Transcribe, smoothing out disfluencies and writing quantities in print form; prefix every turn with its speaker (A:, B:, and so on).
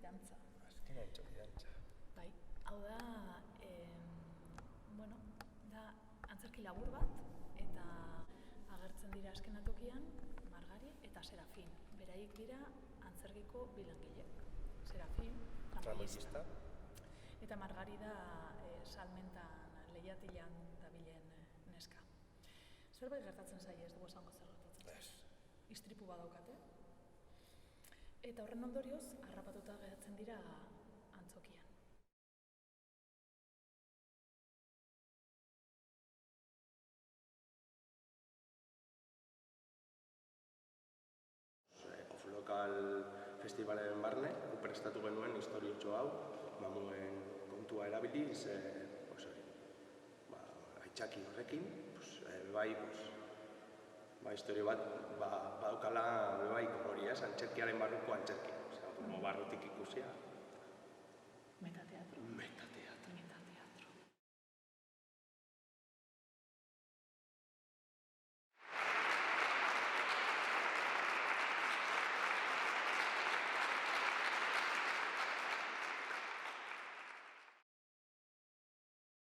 A: irantza.
B: Azken antxok irantza.
A: Bai, hau da, da antzerki labur bat, eta agertzen dira azken atokian Margari eta Serafin. Beraiek dira antzerkiko bilangile. Serafin,
B: Tramoyista.
A: Eta Margari da salmentan lehiatilan dabilen neska. Zerbait gertatzen zaie, ez dugu esango zer gertatzen zaie. Istripu badaukate. Eta horren ondorioz, harrapatuta geratzen dira antzokian.
C: Off Local Festivalaren barne, prestatu genuen historiotxo hau, mamuen kontua erabiliz, aitzaki horrekin, historio bat badaukala bai hori, antzerkiaren barruko antzerkia, barrutik ikusia.